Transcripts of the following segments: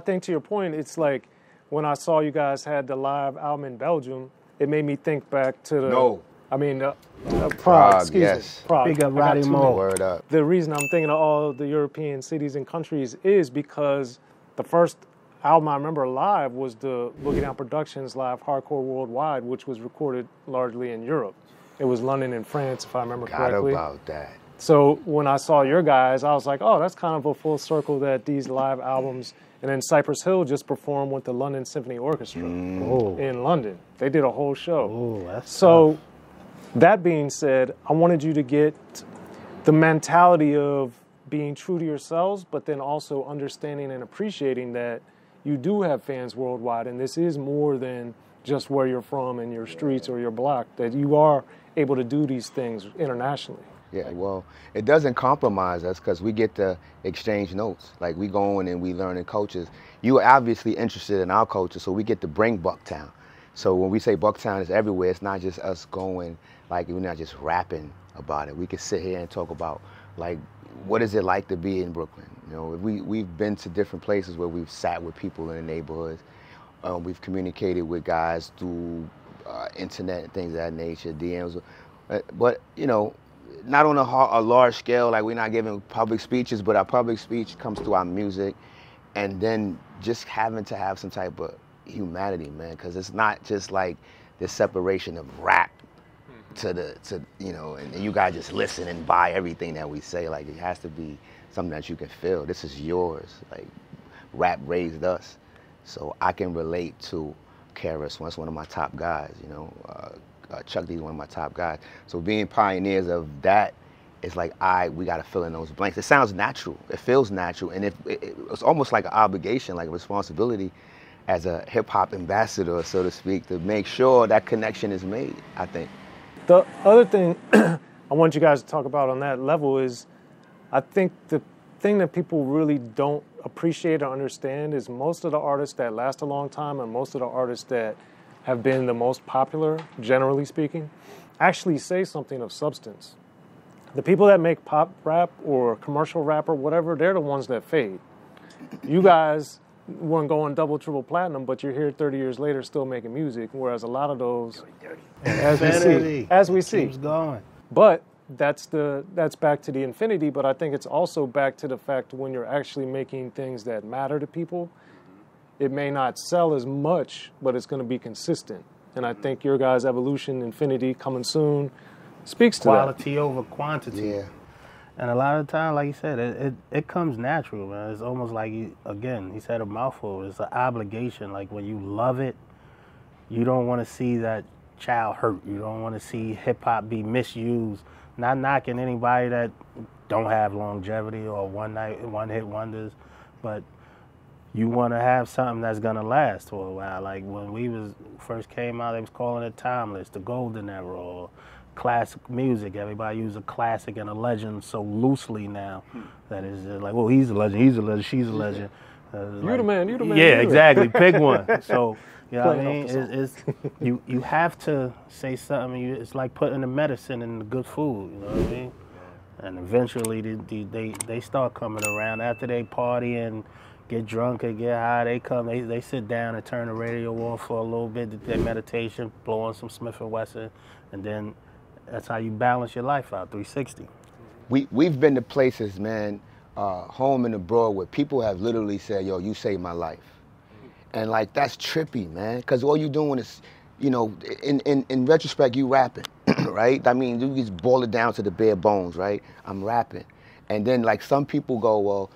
I think to your point, it's like when I saw you guys had the live album in Belgium, it made me think back to the... I mean, Prague, excuse me. Prague. Big up Roddy Mo. Word up. The reason I'm thinking of all the European cities and countries is because the first album I remember live was the Boogie Down Productions live Hardcore Worldwide, which was recorded largely in Europe. It was London and France, if I remember correctly. About that. So when I saw your guys, I was like, oh, that's kind of a full circle that these live albums... And then Cypress Hill just performed with the London Symphony Orchestra in London. They did a whole show. Oh, that's so tough. That being said, I wanted you to get the mentality of being true to yourselves, but then also understanding and appreciating that you do have fans worldwide, and this is more than just where you're from and your streets or your block, that you are able to do these things internationally. Yeah, well, it doesn't compromise us because we get to exchange notes. Like, we go in and we learn in cultures. You are obviously interested in our culture, so we get to bring Bucktown. So when we say Bucktown is everywhere, it's not just us going, like, we're not just rapping about it. We can sit here and talk about, like, what is it like to be in Brooklyn? You know, we've been to different places where we've sat with people in the neighborhoods. We've communicated with guys through internet and things of that nature, DMs. But, you know, not on a large scale, like we're not giving public speeches, but our public speech comes through our music, and then just having to have some type of humanity, man, because it's not just like this separation of rap to you know, and you guys just listen and buy everything that we say. Like, it has to be something that you can feel. This is yours. Like, rap raised us, so I can relate to KRS-One. That's one of my top guys, you know. Chuck D is one of my top guys. So being pioneers of that, it's like, we got to fill in those blanks. It sounds natural. It feels natural. And it's almost like an obligation, like a responsibility as a hip-hop ambassador, so to speak, to make sure that connection is made, I think. The other thing I want you guys to talk about on that level is, I think the thing that people really don't appreciate or understand is most of the artists that last a long time and most of the artists that have been the most popular, generally speaking, actually say something of substance. The people that make pop rap or commercial rap or whatever, they're the ones that fade. You guys weren't going double, triple platinum, but you're here 30 years later still making music, whereas a lot of those, as we see. Keeps going. But that's back to the infinity, but I think it's also back to the fact when you're actually making things that matter to people, it may not sell as much, but it's going to be consistent. And I think your guys' evolution, infinity, coming soon, speaks to Quality over quantity. Yeah. And a lot of the time, like you said, it comes natural, man. It's almost like, again, he said a mouthful. It's an obligation. Like, when you love it, you don't want to see that child hurt. You don't want to see hip-hop be misused. Not knocking anybody that don't have longevity or one-hit wonders, but you want to have something that's going to last for a while. Like, when we first came out, they was calling it timeless, the golden era, or classic music. Everybody uses a classic and a legend so loosely now that it's just like, well, he's a legend, she's a legend. You're the man, you're the man. Yeah, exactly. Pick one. So, you know what I mean? You have to say something. It's like putting the medicine in the good food, you know what I mean? And eventually they start coming around. After they party and get drunk and get high, they sit down and turn the radio off for a little bit, do their meditation, blow on some Smif-N-Wessun, and then that's how you balance your life out, 360. We've been to places, man, home and abroad, where people have literally said, yo, you saved my life. And, like, that's trippy, man, because all you're doing is, you know, in retrospect, you rapping, right? I mean, you just boil it down to the bare bones, right? I'm rapping. And then, like, some people go, well,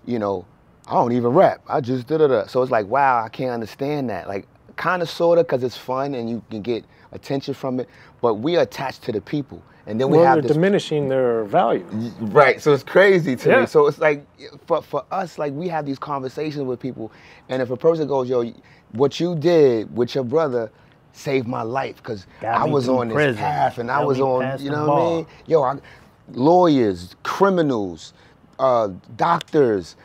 you know, I don't even rap. I just da-da-da. So it's like, wow, I can't understand that. Like, kind of, sort of, because it's fun and you can get attention from it, but we are attached to the people. And then we have this, diminishing their value. Right, so it's crazy to me. So it's like, for us, like, we have these conversations with people, and if a person goes, yo, what you did with your brother saved my life, because I was on this path, and I was on, you know what I mean? Yo, lawyers, criminals, doctors,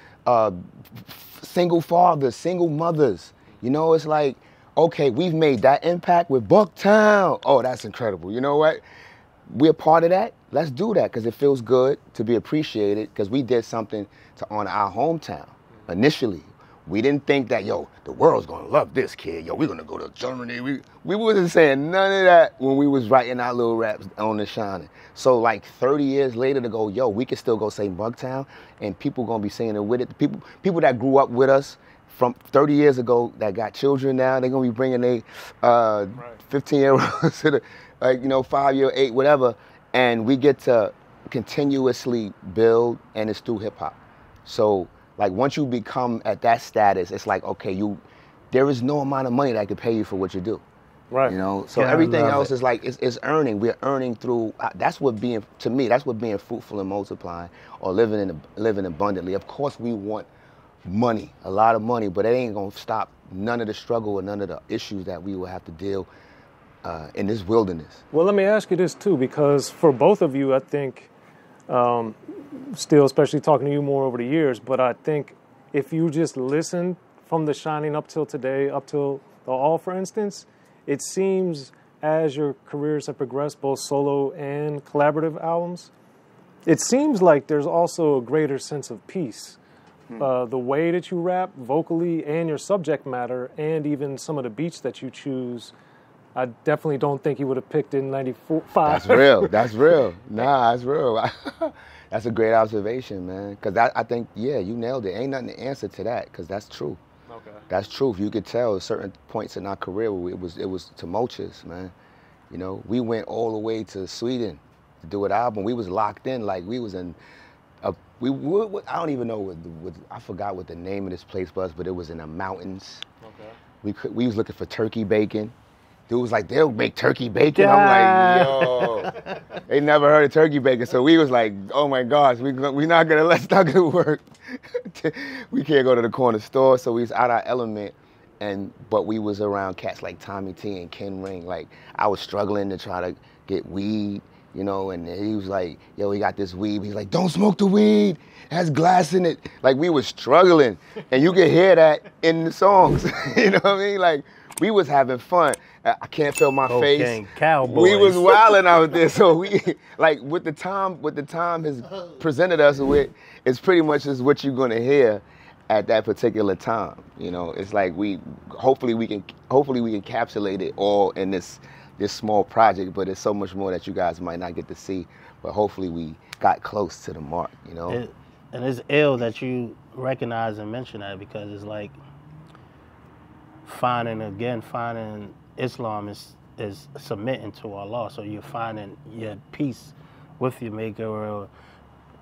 single fathers, single mothers, you know, it's like, okay, we've made that impact with Bucktown. Oh, that's incredible. You know what? We're part of that. Let's do that, because it feels good to be appreciated, because we did something to honor our hometown initially. We didn't think that, yo, the world's gonna love this kid. Yo, we're gonna go to Germany. We wasn't saying none of that when we was writing our little raps on The Shining. So like 30 years later to go, yo, we can still go say Bucktown and people gonna be singing it with it. People that grew up with us from 30 years ago that got children now, they're gonna be bringing their 15-year-olds to the, like, 5-year, 8, whatever. And we get to continuously build, and it's through hip hop. So like once you become at that status, it's like, okay, there is no amount of money that could pay you for what you do. Right. So everything else is like, it's earning. We're earning through, that's what being fruitful and multiplying, or living abundantly. Of course we want money, a lot of money, but it ain't gonna stop none of the struggle or none of the issues that we will have to deal in this wilderness. Well, let me ask you this too, because for both of you, I think, still, especially talking to you more over the years, but I think if you just listen from The Shining up till today, up till The All, for instance, it seems as your careers have progressed, both solo and collaborative albums, it seems like there's also a greater sense of peace. The way that you rap vocally and your subject matter, and even some of the beats that you choose, I definitely don't think you would have picked in 94. That's real. That's real. Nah, that's real. That's a great observation, man. Because I think, yeah, you nailed it. Ain't nothing to answer to that, because that's true. Okay. That's true. You could tell at certain points in our career where it was tumultuous, man. We went all the way to Sweden to do an album. We was locked in, like we was in I don't even know I forgot what the name of this place was, but it was in the mountains. Okay. We was looking for turkey bacon. Dude was like, they'll make turkey bacon. Yeah. I'm like, yo, they never heard of turkey bacon. So we was like, oh my gosh, that's not gonna work. We can't go to the corner store. So we was out our element, but we was around cats like Tommy T and Ken Ring. Like I was struggling to try to get weed, and he was like, yo, we got this weed. He's like, don't smoke the weed, it has glass in it. Like we was struggling, and you could hear that in the songs. You know what I mean? Like we was having fun. I can't feel my face. Cowboys. We was wilding out there. So we, like, what the time has presented us with, is pretty much is what you're gonna hear at that particular time. It's like hopefully we can encapsulate it all in this small project, but there's so much more that you guys might not get to see. But hopefully we got close to the mark. And it's ill that you recognize and mention that, because it's like finding Islam is submitting to Allah. So you're finding your peace with your maker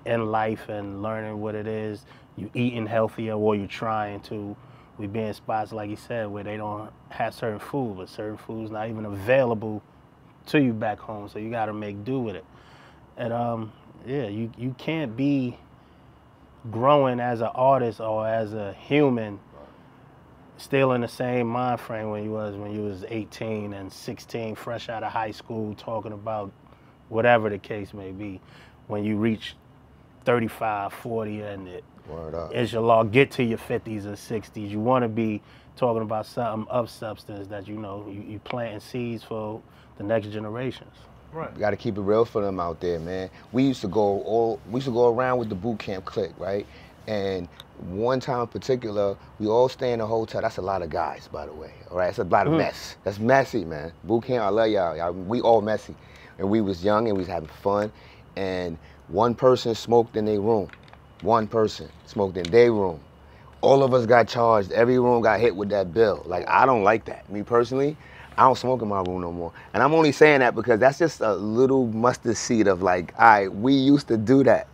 in life and learning what it is. You eating healthier, or you're trying to. We be in spots, like you said, where they don't have certain food, but certain food's not even available to you back home. So you got to make do with it. And you can't be growing as an artist or as a human still in the same mind frame when you was 18 and 16, fresh out of high school, talking about whatever the case may be. When you reach 35, 40, and inshallah, get to your 50s and 60s, you want to be talking about something of substance that you planting seeds for the next generations. Right. You got to keep it real for them out there, man. We used to go around with the boot camp clique, right? And one time in particular, we all stay in a hotel. That's a lot of guys, by the way. All right, it's a lot of mess. That's messy, man. Boot camp, I love y'all. We all messy. And we was young and we was having fun. And one person smoked in their room. One person smoked in their room. All of us got charged. Every room got hit with that bill. Like, I don't like that. Me personally, I don't smoke in my room no more. And I'm only saying that because that's just a little mustard seed of like, all right, we used to do that.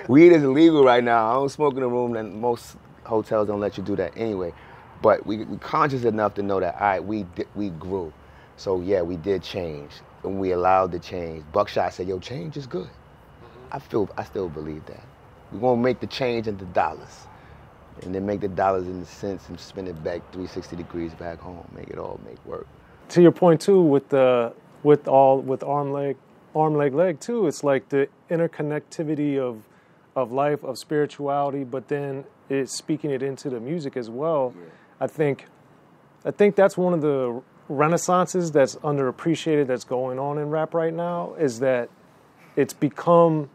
Weed is illegal right now. I don't smoke in the room, and most hotels don't let you do that anyway. But we conscious enough to know that, all right, we grew. So yeah, we did change, and we allowed the change. Buckshot said, yo, change is good. I still believe that. We're gonna make the change into dollars, and then make the dollars into cents and spin it back 360 degrees back home. Make it all make work. To your point too, with arm leg too, it's like the interconnectivity of life, of spirituality, but then it's speaking it into the music as well. Yeah. I think that's one of the renaissances that's underappreciated that's going on in rap right now, is that it's become,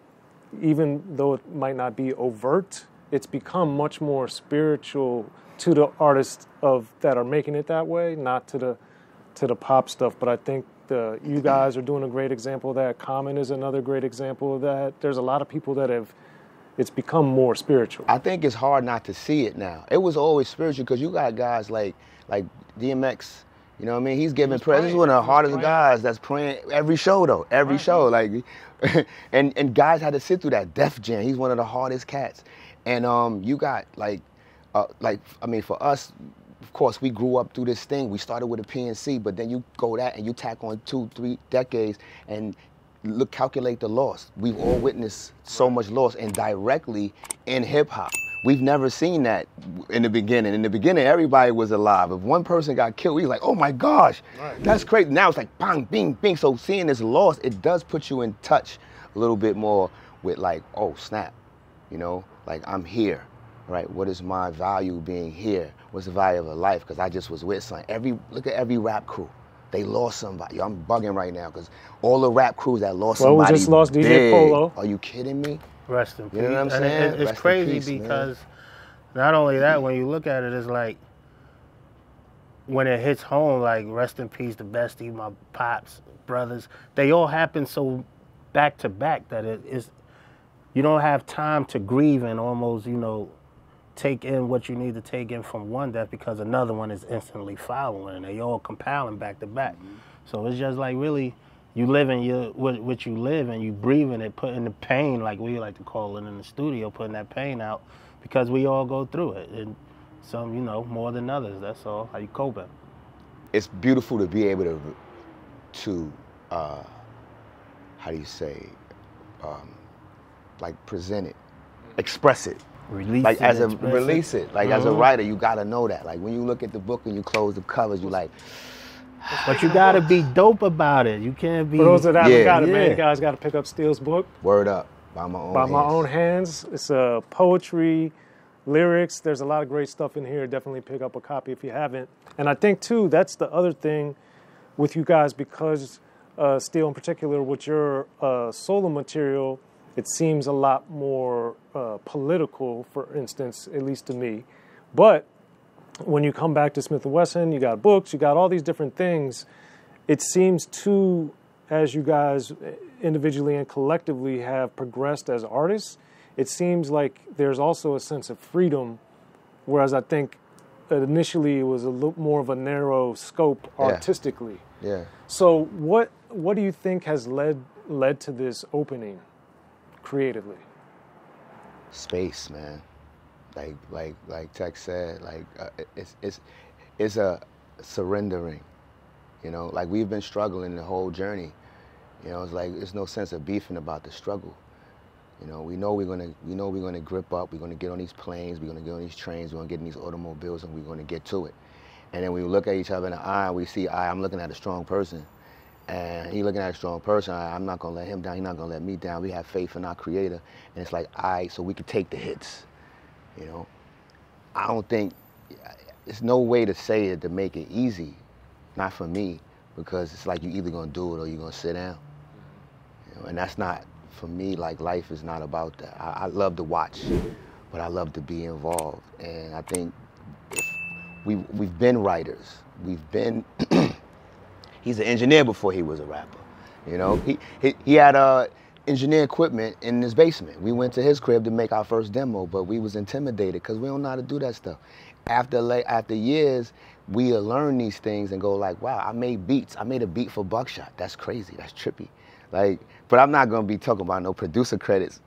even though it might not be overt, it's become much more spiritual to the artists that are making it that way, not to the pop stuff. But I think you guys are doing a great example of that. Common is another great example of that. There's a lot of people that it's become more spiritual. I think it's hard not to see it now. It was always spiritual because you got guys like DMX. You know what I mean? He's giving prayer. This is one of the hardest guys that's praying every show though. Every show, like, and guys had to sit through that Def Jam. He's one of the hardest cats. And you got I mean, for us, of course, we grew up through this thing. We started with a PNC, but then you go that and you tack on 2-3 decades and calculate the loss. We've all witnessed so much loss indirectly in hip hop. We've never seen that in the beginning. In the beginning, everybody was alive. If one person got killed, we was like, oh my gosh, that's crazy. Now it's like bang, bing, bing. So seeing this loss, it does put you in touch a little bit more with like, oh snap, you know, like I'm here, right? What is my value being here? What's the value of a life? Because I just was with something. Look at every rap crew. They lost somebody. I'm bugging right now because all the rap crews that lost somebody. Well, we just lost DJ Polo. Are you kidding me? Rest in peace. You know what I'm saying? And it's crazy because not only that, when you look at it, it's like when it hits home, like rest in peace, the bestie, my pops, brothers. They all happen so back to back that you don't have time to grieve and almost, you know, take in what you need to take in from one death because another one is instantly following, and they all compiling back to back. So it's just like really, you live in what you live and you breathing it, putting the pain, like we like to call it in the studio, putting that pain out because we all go through it. And some, you know, more than others. That's all. How you coping? It's beautiful to be able to how do you say, like present it, express it. Release like it, as a express release it. Like as a writer, you gotta know that. Like when you look at the book and you close the covers, you like. But you gotta be dope about it. You can't be. For those that haven't got it, man, Yeah. you guys got to pick up Steele's book. Word up, by my own By hands. my own hands. It's poetry, lyrics. There's a lot of great stuff in here. Definitely pick up a copy if you haven't. And I think too, that's the other thing with you guys, because Steele in particular, with your solo material, it seems a lot more political, for instance, at least to me. But when you come back to Smif-N-Wessun, you got books, you got all these different things. It seems too, as you guys individually and collectively have progressed as artists, it seems like there's also a sense of freedom, whereas I think initially it was a little more of a narrow scope artistically. Yeah. So what do you think has led to this opening creatively? Space, man. Like Tech said, like it's a surrendering, you know. Like we've been struggling the whole journey, you know. It's like there's no sense of beefing about the struggle, you know. We know we're gonna grip up. We're gonna get on these planes. We're gonna get on these trains. We're gonna get in these automobiles, and we're gonna get to it. And then we look at each other in the eye, and we see, I'm looking at a strong person, and he looking at a strong person. I'm not gonna let him down. He's not gonna let me down. We have faith in our Creator, and it's like, so we can take the hits. You know, I don't think, there's no way to say it to make it easy, not for me, because it's like you're either gonna do it or you're gonna sit down. You know, and that's not, for me, like life is not about that. I love to watch, but I love to be involved. And I think we've been writers. We've been, he's an engineer before he was a rapper. You know, he had engineer equipment in his basement. We went to his crib to make our first demo, but we was intimidated because we don't know how to do that stuff. After years, we learn these things and go like, wow, I made beats. I made a beat for Buckshot. That's crazy. That's trippy. Like, but I'm not gonna be talking about no producer credits.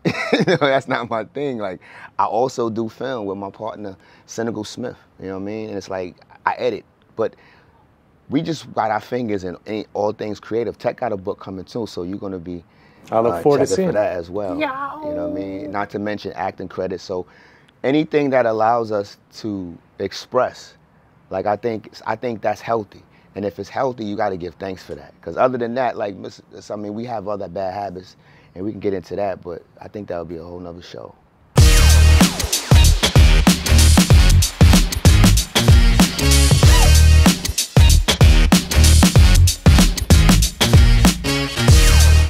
That's not my thing. Like, I also do film with my partner, Senegal Smith. You know what I mean? And it's like, I edit, but we just got our fingers in all things creative. Tech got a book coming too, so you're gonna be I look forward to seeing for that as well. You know what I mean? Not to mention acting credits. So anything that allows us to express, like I think that's healthy. And if it's healthy, you got to give thanks for that. Because other than that, like, I mean, we have other bad habits, and we can get into that. But I think that would be a whole nother show.